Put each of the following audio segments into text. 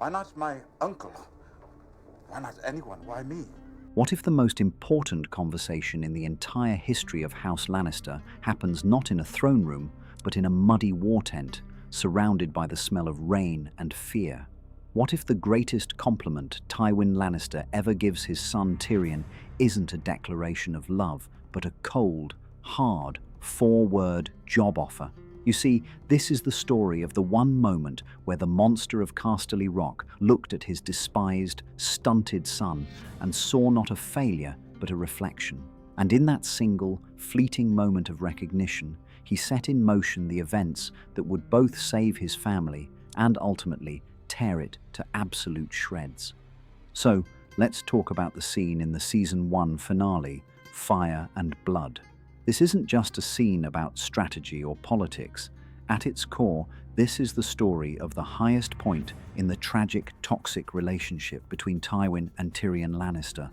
Why not my uncle? Why not anyone? Why me? What if the most important conversation in the entire history of House Lannister happens not in a throne room, but in a muddy war tent, surrounded by the smell of rain and fear? What if the greatest compliment Tywin Lannister ever gives his son Tyrion isn't a declaration of love, but a cold, hard, four-word job offer? You see, this is the story of the one moment where the monster of Casterly Rock looked at his despised, stunted son and saw not a failure, but a reflection. And in that single, fleeting moment of recognition, he set in motion the events that would both save his family and ultimately tear it to absolute shreds. So, let's talk about the scene in the Season 1 finale, Fire and Blood. This isn't just a scene about strategy or politics. At its core, this is the story of the highest point in the tragic, toxic relationship between Tywin and Tyrion Lannister.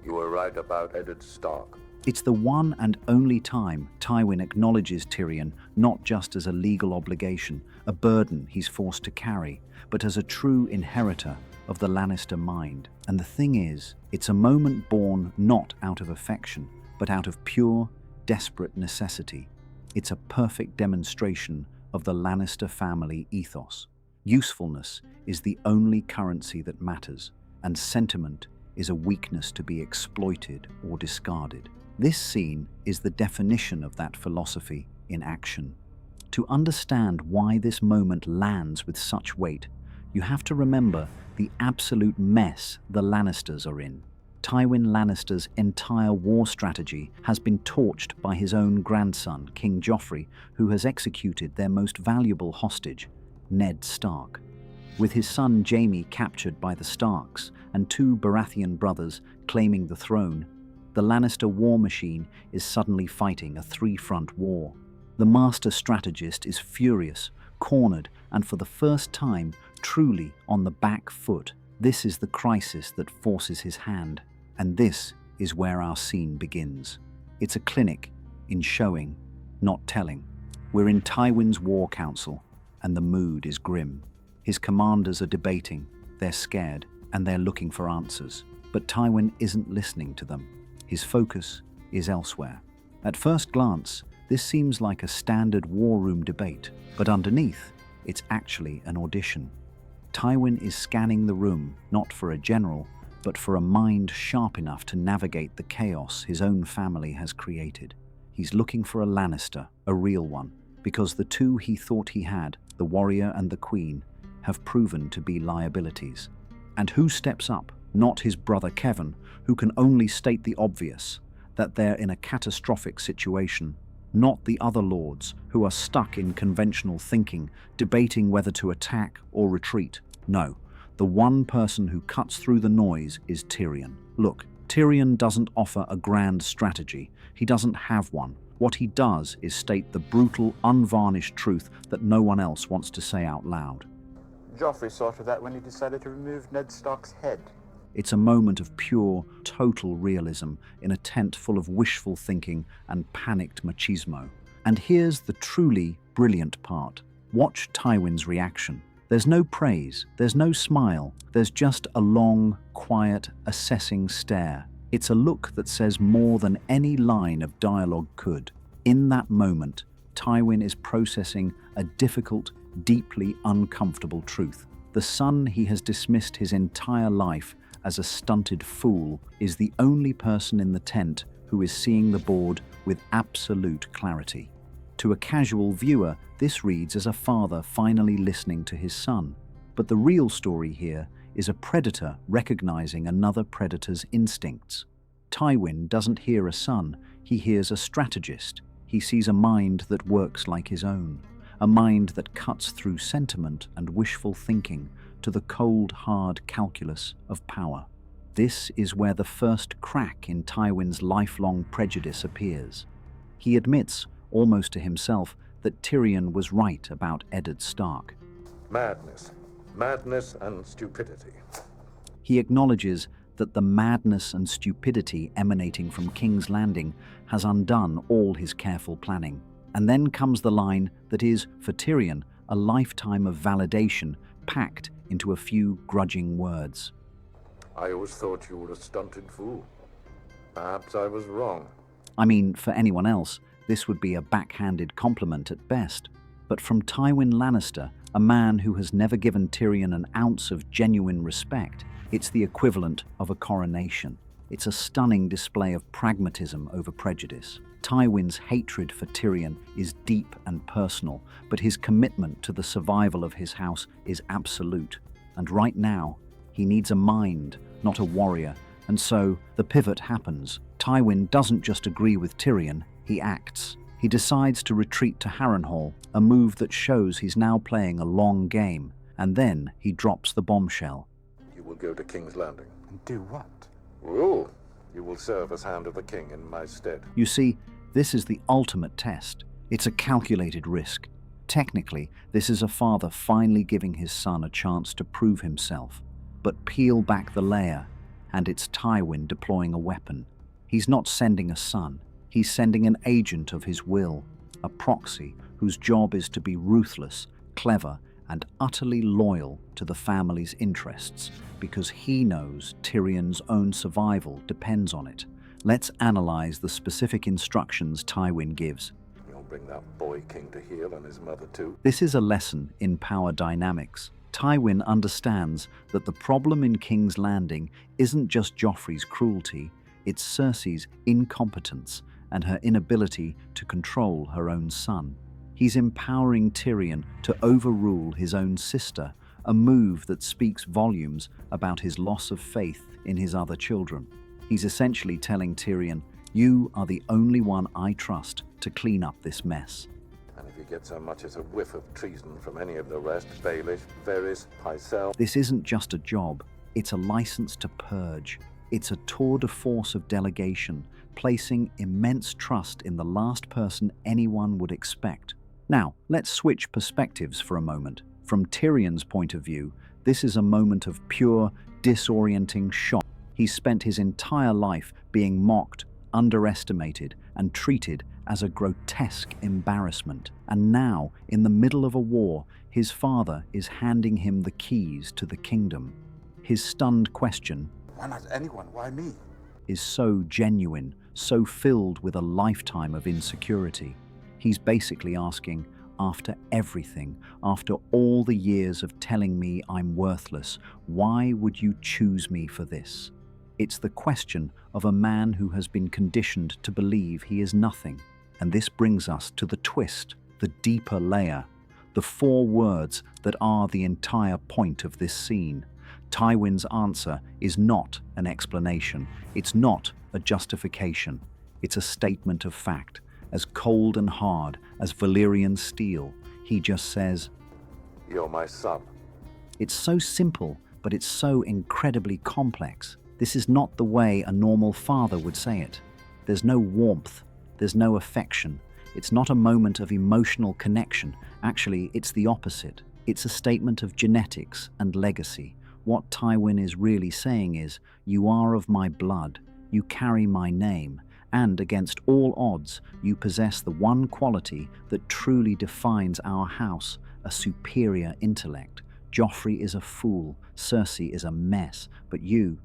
You were right about Eddard Stark. It's the one and only time Tywin acknowledges Tyrion not just as a legal obligation, a burden he's forced to carry, but as a true inheritor of the Lannister mind. And the thing is, it's a moment born not out of affection, but out of pure, desperate necessity. It's a perfect demonstration of the Lannister family ethos. Usefulness is the only currency that matters, and sentiment is a weakness to be exploited or discarded. This scene is the definition of that philosophy in action. To understand why this moment lands with such weight, you have to remember the absolute mess the Lannisters are in. Tywin Lannister's entire war strategy has been torched by his own grandson, King Joffrey, who has executed their most valuable hostage, Ned Stark. With his son Jaime captured by the Starks and two Baratheon brothers claiming the throne, the Lannister war machine is suddenly fighting a three-front war. The master strategist is furious, cornered, and for the first time, truly on the back foot. This is the crisis that forces his hand. And this is where our scene begins. It's a clinic in showing, not telling. We're in Tywin's war council, and the mood is grim. His commanders are debating, they're scared, and they're looking for answers. But Tywin isn't listening to them. His focus is elsewhere. At first glance, this seems like a standard war room debate, but underneath, it's actually an audition. Tywin is scanning the room, not for a general, but for a mind sharp enough to navigate the chaos his own family has created. He's looking for a Lannister, a real one, because the two he thought he had, the warrior and the queen, have proven to be liabilities. And who steps up? Not his brother Kevan, who can only state the obvious, that they're in a catastrophic situation. Not the other lords, who are stuck in conventional thinking, debating whether to attack or retreat. No. The one person who cuts through the noise is Tyrion. Look, Tyrion doesn't offer a grand strategy. He doesn't have one. What he does is state the brutal, unvarnished truth that no one else wants to say out loud. Joffrey saw to that when he decided to remove Ned Stark's head. It's a moment of pure, total realism in a tent full of wishful thinking and panicked machismo. And here's the truly brilliant part. Watch Tywin's reaction. There's no praise, there's no smile, there's just a long, quiet, assessing stare. It's a look that says more than any line of dialogue could. In that moment, Tywin is processing a difficult, deeply uncomfortable truth. The son he has dismissed his entire life as a stunted fool is the only person in the tent who is seeing the board with absolute clarity. To a casual viewer, this reads as a father finally listening to his son. But the real story here is a predator recognizing another predator's instincts. Tywin doesn't hear a son, he hears a strategist. He sees a mind that works like his own, a mind that cuts through sentiment and wishful thinking to the cold, hard calculus of power. This is where the first crack in Tywin's lifelong prejudice appears. He admits, almost to himself, that Tyrion was right about Eddard Stark. Madness. Madness and stupidity. He acknowledges that the madness and stupidity emanating from King's Landing has undone all his careful planning. And then comes the line that is, for Tyrion, a lifetime of validation packed into a few grudging words. I always thought you were a stunted fool. Perhaps I was wrong. I mean, for anyone else, this would be a backhanded compliment at best. But from Tywin Lannister, a man who has never given Tyrion an ounce of genuine respect, it's the equivalent of a coronation. It's a stunning display of pragmatism over prejudice. Tywin's hatred for Tyrion is deep and personal, but his commitment to the survival of his house is absolute. And right now, he needs a mind, not a warrior. And so, the pivot happens. Tywin doesn't just agree with Tyrion, he acts. He decides to retreat to Harrenhal, a move that shows he's now playing a long game. And then he drops the bombshell. You will go to King's Landing. And do what? Rule. You will serve as Hand of the King in my stead. You see, this is the ultimate test. It's a calculated risk. Technically, this is a father finally giving his son a chance to prove himself. But peel back the layer, and it's Tywin deploying a weapon. He's not sending a son. He's sending an agent of his will, a proxy whose job is to be ruthless, clever, and utterly loyal to the family's interests, because he knows Tyrion's own survival depends on it. Let's analyze the specific instructions Tywin gives. You'll bring that boy king to heel and his mother too. This is a lesson in power dynamics. Tywin understands that the problem in King's Landing isn't just Joffrey's cruelty, it's Cersei's incompetence and her inability to control her own son. He's empowering Tyrion to overrule his own sister, a move that speaks volumes about his loss of faith in his other children. He's essentially telling Tyrion, "You are the only one I trust to clean up this mess." And if you get so much as a whiff of treason from any of the rest, Baelish, Varys, Pycelle... This isn't just a job, it's a license to purge. It's a tour de force of delegation, placing immense trust in the last person anyone would expect. Now, let's switch perspectives for a moment. From Tyrion's point of view, this is a moment of pure, disorienting shock. He's spent his entire life being mocked, underestimated, and treated as a grotesque embarrassment. And now, in the middle of a war, his father is handing him the keys to the kingdom. His stunned question, Why not anyone? Why me? is so genuine, so filled with a lifetime of insecurity. He's basically asking, after everything, after all the years of telling me I'm worthless, why would you choose me for this? It's the question of a man who has been conditioned to believe he is nothing. And this brings us to the twist, the deeper layer, the four words that are the entire point of this scene. Tywin's answer is not an explanation. It's not a justification. It's a statement of fact, as cold and hard as Valyrian steel. He just says, You're my son. It's so simple, but it's so incredibly complex. This is not the way a normal father would say it. There's no warmth. There's no affection. It's not a moment of emotional connection. Actually, it's the opposite. It's a statement of genetics and legacy. What Tywin is really saying is, you are of my blood, you carry my name, and against all odds, you possess the one quality that truly defines our house, a superior intellect. Joffrey is a fool, Cersei is a mess, but you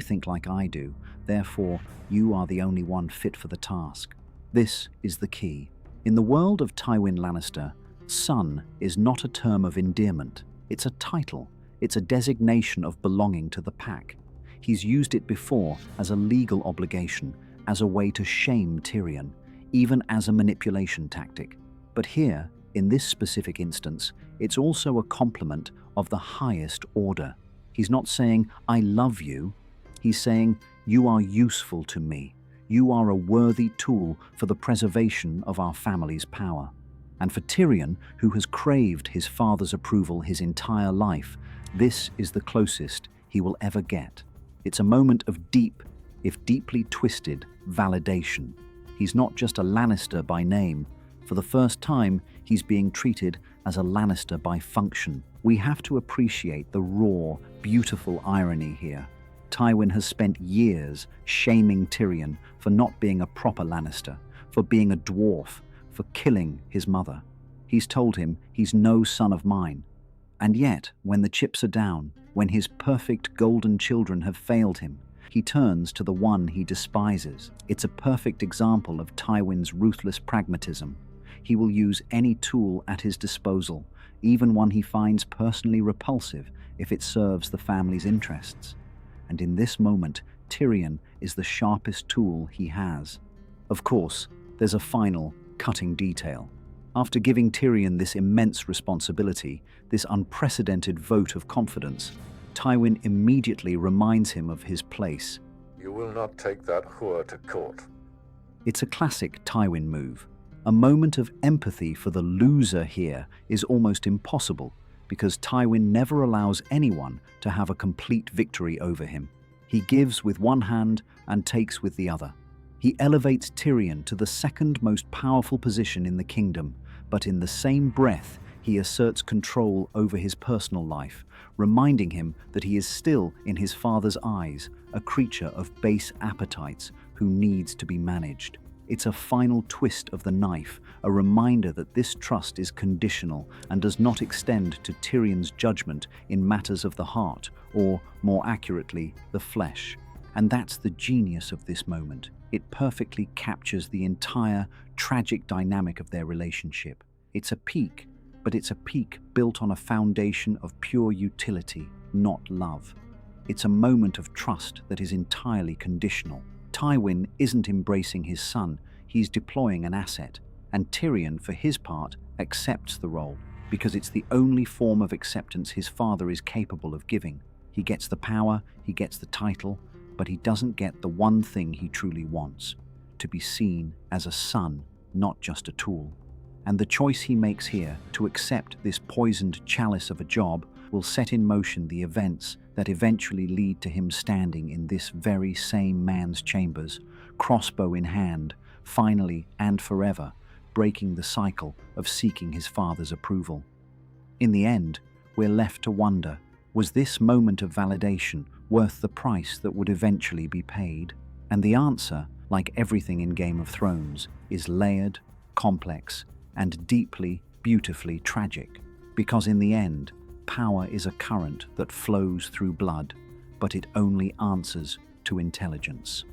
think like I do. Therefore, you are the only one fit for the task. This is the key. In the world of Tywin Lannister, son is not a term of endearment. It's a title. It's a designation of belonging to the pack. He's used it before as a legal obligation, as a way to shame Tyrion, even as a manipulation tactic. But here, in this specific instance, it's also a compliment of the highest order. He's not saying, I love you. He's saying, you are useful to me. You are a worthy tool for the preservation of our family's power. And for Tyrion, who has craved his father's approval his entire life, this is the closest he will ever get. It's a moment of deep, if deeply twisted, validation. He's not just a Lannister by name. For the first time, he's being treated as a Lannister by function. We have to appreciate the raw, beautiful irony here. Tywin has spent years shaming Tyrion for not being a proper Lannister, for being a dwarf, for killing his mother. He's told him he's no son of mine. And yet, when the chips are down, when his perfect golden children have failed him, he turns to the one he despises. It's a perfect example of Tywin's ruthless pragmatism. He will use any tool at his disposal, even one he finds personally repulsive, if it serves the family's interests. And in this moment, Tyrion is the sharpest tool he has. Of course, there's a final, cutting detail. After giving Tyrion this immense responsibility, this unprecedented vote of confidence, Tywin immediately reminds him of his place. You will not take that whore to court. It's a classic Tywin move. A moment of empathy for the loser here is almost impossible, because Tywin never allows anyone to have a complete victory over him. He gives with one hand and takes with the other. He elevates Tyrion to the second most powerful position in the kingdom, but in the same breath, he asserts control over his personal life, reminding him that he is still, in his father's eyes, a creature of base appetites who needs to be managed. It's a final twist of the knife, a reminder that this trust is conditional and does not extend to Tyrion's judgment in matters of the heart, or, more accurately, the flesh. And that's the genius of this moment. It perfectly captures the entire tragic dynamic of their relationship. It's a peak, but it's a peak built on a foundation of pure utility, not love. It's a moment of trust that is entirely conditional. Tywin isn't embracing his son, he's deploying an asset, and Tyrion, for his part, accepts the role, because it's the only form of acceptance his father is capable of giving. He gets the power, he gets the title, but he doesn't get the one thing he truly wants: to be seen as a son, not just a tool. And the choice he makes here, to accept this poisoned chalice of a job, will set in motion the events that eventually lead to him standing in this very same man's chambers, crossbow in hand, finally and forever, breaking the cycle of seeking his father's approval. In the end, we're left to wonder, was this moment of validation worth the price that would eventually be paid? And the answer, like everything in Game of Thrones, is layered, complex, and deeply, beautifully tragic. Because in the end, power is a current that flows through blood, but it only answers to intelligence.